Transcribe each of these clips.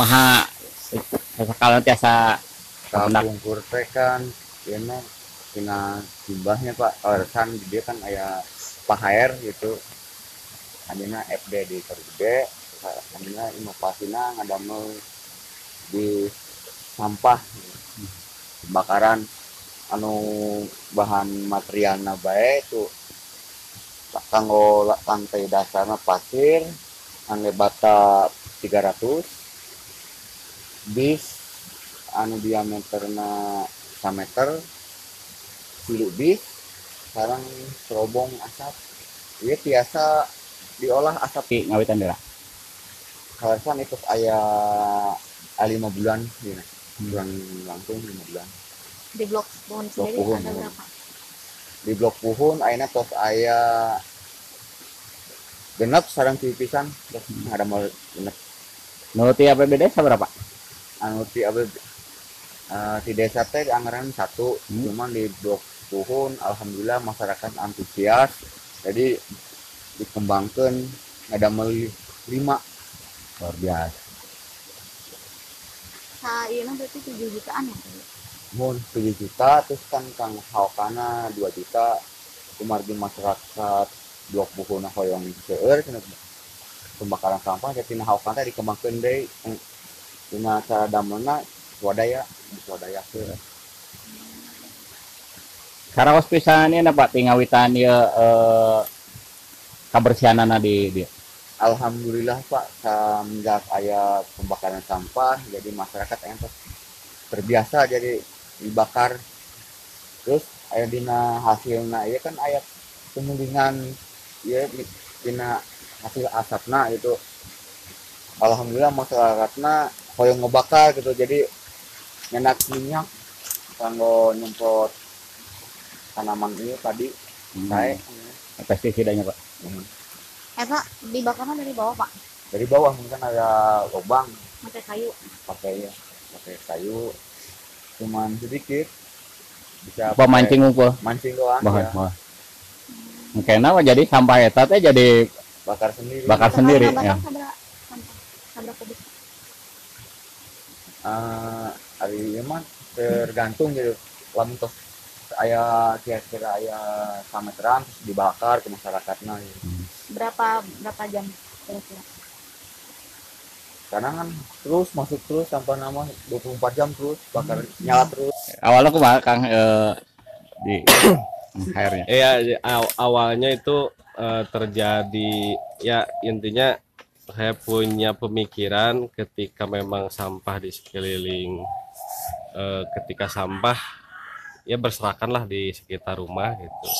kumaha kalau tiasa kampung kurte kan ini kena simbahnya Pak alasan dia kan aya pahaer gitu adina FD di Kergede adina inovasina ngadamel di sampah bakaran anu bahan materialna bae itu kanggo lantai dasarna pasir angge bata 300 bis anu diameterna 1 meter tilu bis sekarang serobong asap ieu tiasa diolah asap ngawitan dera. kalasan itu aya 5 bulan gini. Bulan langsung 5 bulan. Di blok Puhun sendiri Puhun, ada berapa? Di blok Puhun ayeuna tos aya genep sareng pisan terus ada mau genep. Nu ti APBD saberapa? Anu ti di desa teh anggaran 1 cuman di blok Puhun alhamdulillah masyarakat antusias jadi dikembangkan ngadamel 5 Luar biasa. Ieu berarti 7 jutaan ya? Mun 7 juta terus kan kang haokana 2 juta kumargi masyarakat blok Puhun hoyong seueur cenah pembakaran sampah jadi haokan teh dikembangkeun deui dina cara damelna swadaya diswadayakeun. Karaos pisan ieu Pak tingawitan ieu kabersihanana di Alhamdulillah Pak semenjak aya pembakaran sampah jadi masyarakat yang terbiasa jadi dibakar terus aya dina hasilna ieu kan aya pemulingan ieu dina hasil asapna gitu. Alhamdulillah masyarakatna hoyong ngebakar gitu jadi nyenak minyak kanggo nyemprot tanaman ini tadi saya pestisidanya Pak. Pak, dibakarnya dari bawah Pak? Dari bawah mungkin ada lubang Pakai kayu? pakai kayu cuman sedikit bisa Pemancing ngumpul mancing doang bahan ya. mah. Mungkin jadi sampah eta teh jadi bakar sendiri ya. Sabra kubik? Hari ini mah tergantung gitu lamun tos aya kira-kira aya 1 meteran terus dibakar ke masyarakatna gitu. Berapa jam kira-kira? Karena kan terus masuk terus sampai nama 24 jam terus bakar nyala terus. Awalnya kumaha Kang di airnya? Iya, awalnya itu terjadi ya intinya saya punya pemikiran ketika memang sampah di sekeliling ketika sampah ya berserakanlah di sekitar rumah gitu.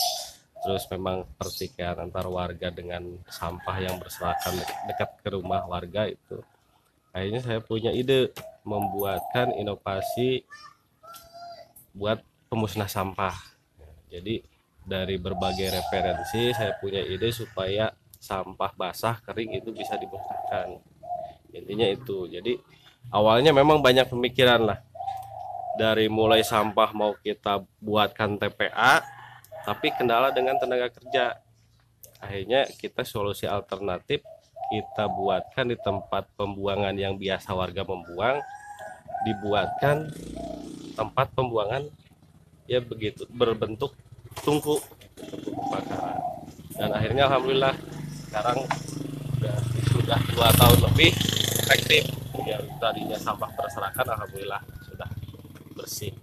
Terus memang pertikaian antar warga dengan sampah yang berserakan dekat ke rumah warga itu. Akhirnya saya punya ide membuatkan inovasi buat pemusnah sampah. Jadi dari berbagai referensi saya punya ide supaya sampah basah kering itu bisa dimusnahkan. Intinya itu. Jadi awalnya memang banyak pemikiran lah. Dari mulai sampah mau kita buatkan TPA, tapi kendala dengan tenaga kerja. Akhirnya kita solusi alternatif kita buatkan di tempat pembuangan yang biasa warga membuang, dibuatkan tempat pembuangan ya begitu berbentuk tungku bakaran. Dan akhirnya alhamdulillah sekarang sudah 2 tahun lebih efektif. Yang tadinya sampah berserakan alhamdulillah sudah bersih.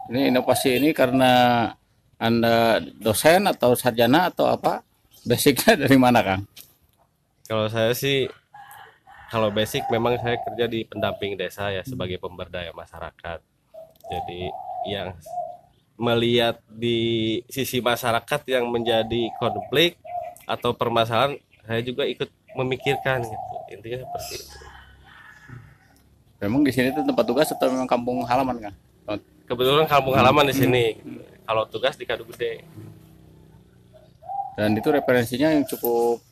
Ini inovasi ini karena Anda dosen atau sarjana atau apa? Basicnya dari mana Kang? Kalau saya sih, kalau basic memang saya kerja di pendamping desa ya sebagai pemberdaya masyarakat. Jadi yang melihat di sisi masyarakat yang menjadi konflik atau permasalahan, saya juga ikut memikirkan gitu. Intinya seperti itu. Memang di sini tuh tempat tugas atau memang kampung halaman Kang? Kebetulan kampung halaman di sini. Kalau tugas di Kadu Gede. Dan itu referensinya yang cukup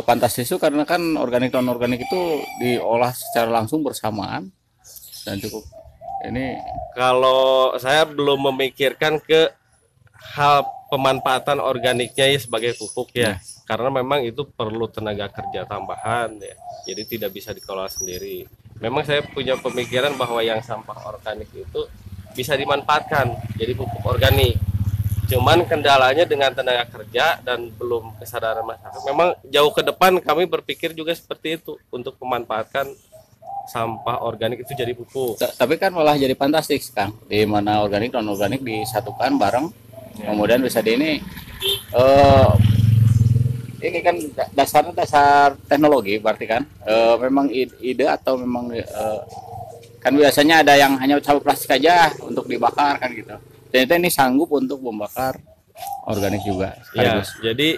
fantastis itu karena kan organik non organik itu diolah secara langsung bersamaan dan cukup ini. Kalau saya belum memikirkan ke hal pemanfaatan organiknya ya sebagai pupuk ya, karena memang itu perlu tenaga kerja tambahan ya, jadi tidak bisa dikelola sendiri. memang saya punya pemikiran bahwa yang sampah organik itu bisa dimanfaatkan jadi pupuk organik. Cuman kendalanya dengan tenaga kerja dan belum kesadaran masyarakat. Memang jauh ke depan kami berpikir juga seperti itu untuk memanfaatkan sampah organik itu jadi pupuk. Tapi kan malah jadi fantastis Kang, di mana organik non organik disatukan bareng, kemudian bisa di ini kan dasarnya dasar teknologi berarti kan. Memang ide atau memang kan biasanya ada yang hanya cabai plastik aja untuk dibakar kan gitu, ternyata ini sanggup untuk membakar organik juga Ya, sekaligus. jadi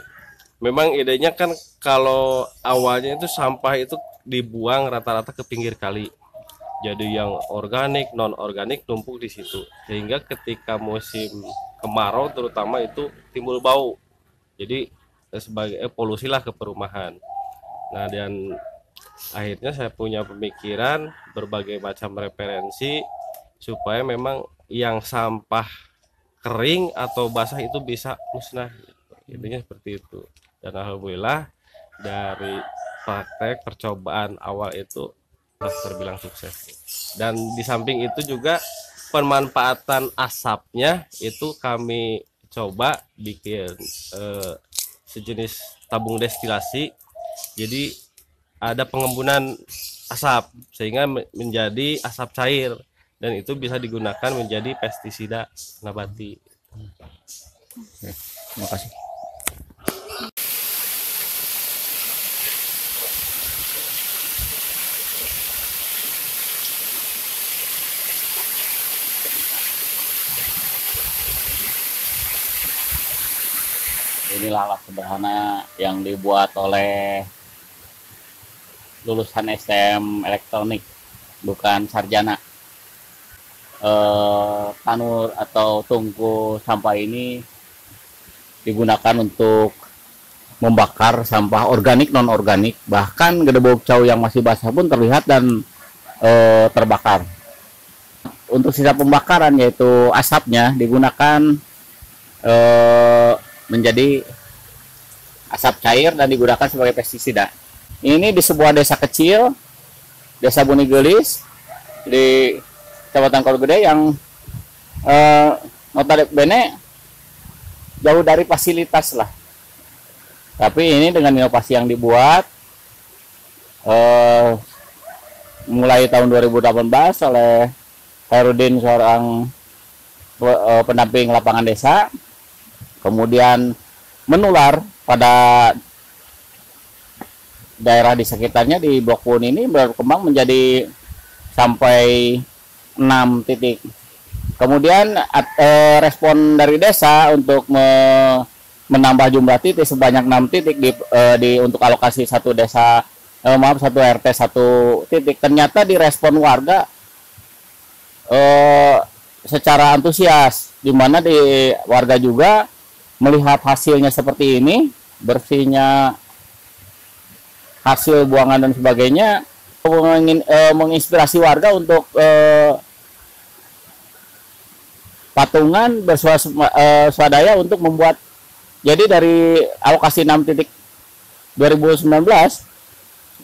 memang idenya kan kalau awalnya itu sampah itu dibuang rata-rata ke pinggir kali. Jadi yang organik, non organik numpuk di situ. Sehingga ketika musim kemarau terutama itu timbul bau. Jadi sebagai polusi lah ke perumahan. Nah, dan akhirnya saya punya pemikiran berbagai macam referensi supaya memang yang sampah kering atau basah itu bisa musnah. Intinya seperti itu. Dan alhamdulillah dari praktek percobaan awal itu sudah terbilang sukses. Dan di samping itu juga pemanfaatan asapnya itu kami coba bikin sejenis tabung destilasi. Jadi ada pengembunan asap sehingga menjadi asap cair dan itu bisa digunakan menjadi pestisida nabati. Oke, terima kasih. Inilah alat sederhana yang dibuat oleh lulusan STM elektronik, bukan sarjana. Tanur atau tungku sampah ini digunakan untuk membakar sampah organik non organik, bahkan gedebok cau yang masih basah pun terlihat dan terbakar. Untuk sisa pembakaran yaitu asapnya digunakan menjadi asap cair dan digunakan sebagai pestisida. Ini di sebuah desa kecil, Desa Buni Gelis di Kecamatan Kolgede yang notabene jauh dari fasilitas lah. Tapi ini dengan inovasi yang dibuat mulai tahun 2018 oleh Khairudin, seorang pendamping lapangan desa, kemudian menular pada daerah di sekitarnya. Di Blok Pun ini berkembang menjadi sampai 6 titik. Kemudian respon dari desa untuk menambah jumlah titik sebanyak 6 titik untuk alokasi satu desa, satu RT 1 titik. Ternyata direspon warga secara antusias, di mana di warga juga melihat hasilnya seperti ini, bersihnya hasil buangan dan sebagainya, menginspirasi warga untuk patungan bersuadaya untuk membuat. Jadi dari alokasi 6 titik 2019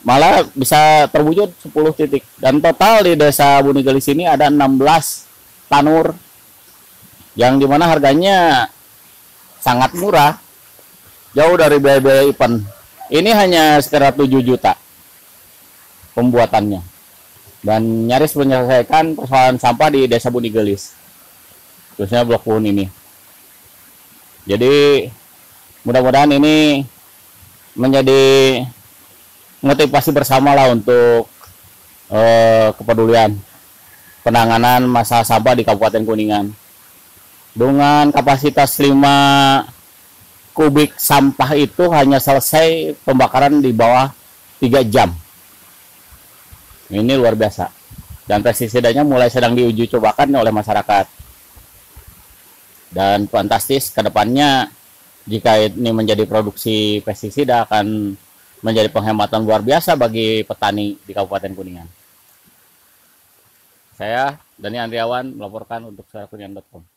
malah bisa terwujud 10 titik, dan total di Desa Buni Gelis ini ada 16 tanur yang dimana harganya sangat murah, jauh dari biaya event. Ini hanya sekitar 7 juta pembuatannya dan nyaris menyelesaikan persoalan sampah di Desa Buni Gelis, khususnya Blok Pun ini. Jadi mudah-mudahan ini menjadi motivasi bersama lah untuk kepedulian penanganan masalah sampah di Kabupaten Kuningan. Dengan kapasitas 5 kubik sampah itu hanya selesai pembakaran di bawah 3 jam. Ini luar biasa. Dan pestisidanya mulai sedang diuji cobakan oleh masyarakat. Dan fantastis, kedepannya jika ini menjadi produksi pestisida akan menjadi penghematan luar biasa bagi petani di Kabupaten Kuningan. Saya Dani Andriawan melaporkan untuk suarakuningan.com.